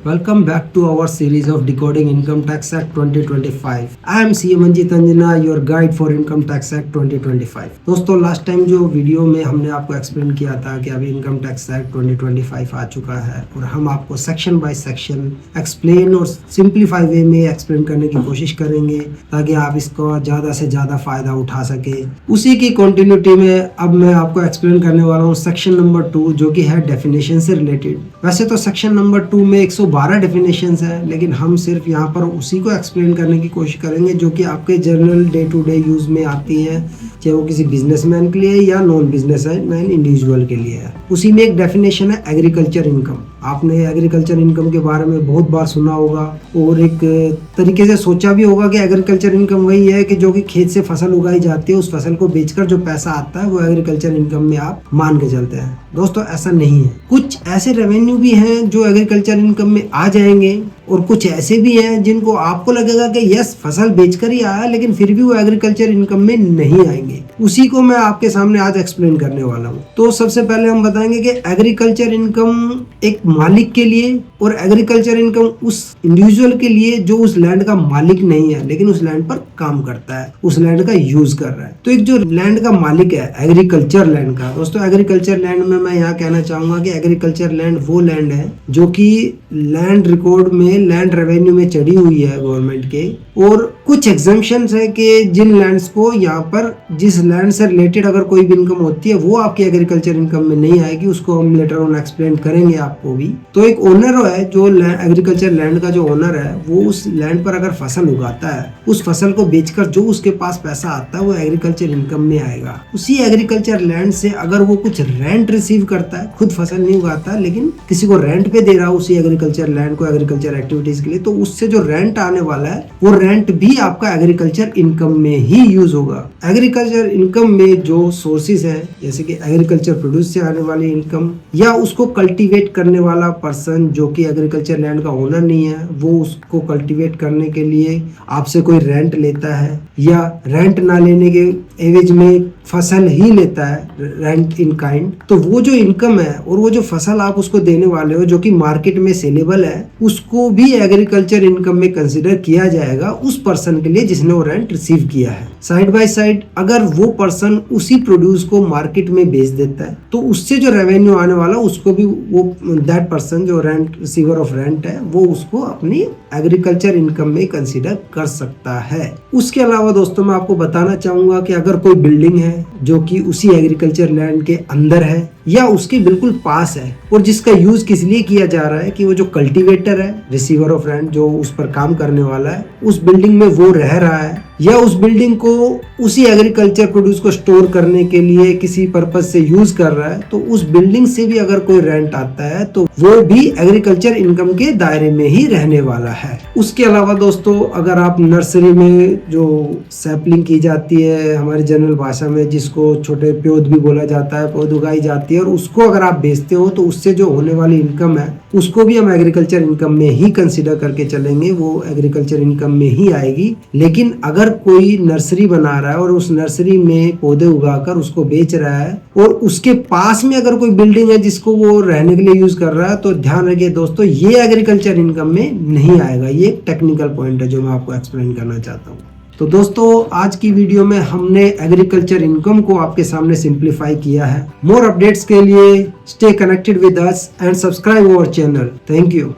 Welcome back to our series of Decoding Income Tax Act 2025. I am CA Manjit Anjana, your guide for Income Tax Act 2025. दोस्तों last time जो video में हमने आपको explain किया था कि अभी इनकम टैक्स एक्ट 2025 आ चुका है और हम आपको सेक्शन बाय सेक्शन एक्सप्लेन और सिंप्लीफाई वे में एक्सप्लेन करने की कोशिश करेंगे ताकि आप इसको ज़्यादा से ज़्यादा फायदा उठा सके। उसी की कंटिन्यूटी में अब मैं आपको एक्सप्लेन करने वाला हूँ सेक्शन नंबर 2 जो कि है डेफिनेशन से रिलेटेड। वैसे तो सेक्शन नंबर 2 में 112 डेफिनेशंस हैं, लेकिन हम सिर्फ यहाँ पर उसी को एक्सप्लेन करने की कोशिश करेंगे जो कि आपके general day to day use में आती है, चाहे वो किसी बिजनेसमैन के लिए या नॉन बिजनेसमैन इंडिविजुअल के लिए है। उसी में एक डेफिनेशन है एग्रीकल्चर इनकम। आपने एग्रीकल्चर इनकम के बारे में बहुत बार सुना होगा और एक तरीके से सोचा भी होगा कि एग्रीकल्चर इनकम वही है कि जो कि खेत से फसल उगाई जाती है, उस फसल को बेचकर जो पैसा आता है वो एग्रीकल्चर इनकम में आप मान के चलते हैं। दोस्तों ऐसा नहीं है, कुछ ऐसे रेवेन्यू भी हैं जो एग्रीकल्चर इनकम में आ जाएंगे और कुछ ऐसे भी हैं जिनको आपको लगेगा कि यस फसल बेचकर ही आया, लेकिन फिर भी वो एग्रीकल्चर इनकम में नहीं आएंगे। उसी को मैं आपके सामने आज एक्सप्लेन करने वाला हूँ। तो सबसे पहले हम बताएंगे कि एग्रीकल्चर इनकम एक मालिक के लिए और एग्रीकल्चर इनकम उस इंडिविजुअल के लिए जो उस लैंड का मालिक नहीं है लेकिन उस लैंड पर काम करता है, उस लैंड का यूज कर रहा है। तो एक जो लैंड का मालिक है एग्रीकल्चर लैंड का, दोस्तों एग्रीकल्चर लैंड में मैं यहाँ कहना चाहूंगा कि एग्रीकल्चर लैंड वो लैंड है जो कि लैंड रिकॉर्ड में लैंड रेवेन्यू में चढ़ी हुई है गवर्नमेंट के, और कुछ एग्जम्पशंस है कि जिन लैंड्स को यहाँ पर जिस लैंड से रिलेटेड अगर कोई भी इनकम होती है वो आपकी एग्रीकल्चर इनकम में नहीं आएगी। उसको हम लेटर ऑन एक्सप्लेन करेंगे आपको भी। तो एक ओनर है जो एग्रीकल्चर लैंड का जो ओनर है वो उस लैंड पर अगर फसल उगाता है, उस फसल को बेचकर जो उसके पास पैसा आता है वो एग्रीकल्चर इनकम में आएगा। उसी एग्रीकल्चर लैंड से अगर वो कुछ रेंट रिसीव करता है, खुद फसल नहीं उगाता लेकिन किसी को रेंट पे दे रहा है उसी एग्रीकल्चर लैंड को एग्रीकल्चर एक्टिविटीज के लिए, तो उससे जो रेंट आने वाला है वो रेंट भी आपका एग्रीकल्चर इनकम में ही यूज होगा। एग्रीकल्चर इनकम में जो सोर्सेज हैं जैसे कि एग्रीकल्चर प्रोड्यूस से आने वाली इनकम, या उसको कल्टीवेट करने वाला पर्सन जो कि एग्रीकल्चर लैंड का ओनर नहीं है वो उसको कल्टीवेट करने के लिए आपसे कोई रेंट लेता है या रेंट ना लेने के एवज में फसल ही लेता है, रेंट इन काइंड, तो वो जो इनकम है और वो जो फसल आप उसको देने वाले हो जो कि मार्केट में सेलेबल है उसको भी एग्रीकल्चर इनकम में कंसीडर किया जाएगा उस पर्सन के लिए जिसने वो रेंट रिसीव किया है। साइड बाय साइड अगर वो पर्सन उसी प्रोड्यूस को मार्केट में बेच देता है तो उससे जो रेवेन्यू आने वाला उसको भी वो दैट पर्सन जो रेंट रिसीवर ऑफ रेंट है वो उसको अपनी एग्रीकल्चर इनकम में कंसीडर कर सकता है। उसके अलावा दोस्तों मैं आपको बताना चाहूंगा कि अगर कोई बिल्डिंग है जो कि उसी एग्रीकल्चर लैंड के अंदर है या उसके बिल्कुल पास है और जिसका यूज किस लिए किया जा रहा है कि वो जो कल्टीवेटर है रिसीवर ऑफ रेंट जो उस पर काम करने वाला है उस बिल्डिंग में वो रह रहा है या उस बिल्डिंग को उसी एग्रीकल्चर प्रोड्यूस को स्टोर करने के लिए किसी पर्पज से यूज कर रहा है, तो उस बिल्डिंग से भी अगर कोई रेंट आता है तो वो भी एग्रीकल्चर इनकम के दायरे में ही रहने वाला है। उसके अलावा दोस्तों अगर आप नर्सरी में जो सैपलिंग की जाती है हमारी जनरल भाषा में जिसको छोटे पौध भी बोला जाता है, पौध उगाई जाती है और उसको अगर आप बेचते हो तो उससे जो होने वाली इनकम है उसको भी हम एग्रीकल्चर इनकम में ही कंसीडर करके चलेंगे, वो एग्रीकल्चर इनकम में ही आएगी। लेकिन अगर कोई नर्सरी बना रहा है और उस नर्सरी में पौधे उगाकर उसको बेच रहा है और उसके पास में अगर कोई बिल्डिंग है जिसको वो रहने के लिए यूज कर रहा है तो ध्यान रखिए दोस्तों ये एग्रीकल्चर इनकम में नहीं आएगा। ये एक टेक्निकल पॉइंट है जो मैं आपको एक्सप्लेन करना चाहता हूँ। तो दोस्तों आज की वीडियो में हमने एग्रीकल्चर इनकम को आपके सामने सिंप्लीफाई किया है। मोर अपडेट्स के लिए stay connected with us and subscribe our channel. Thank you.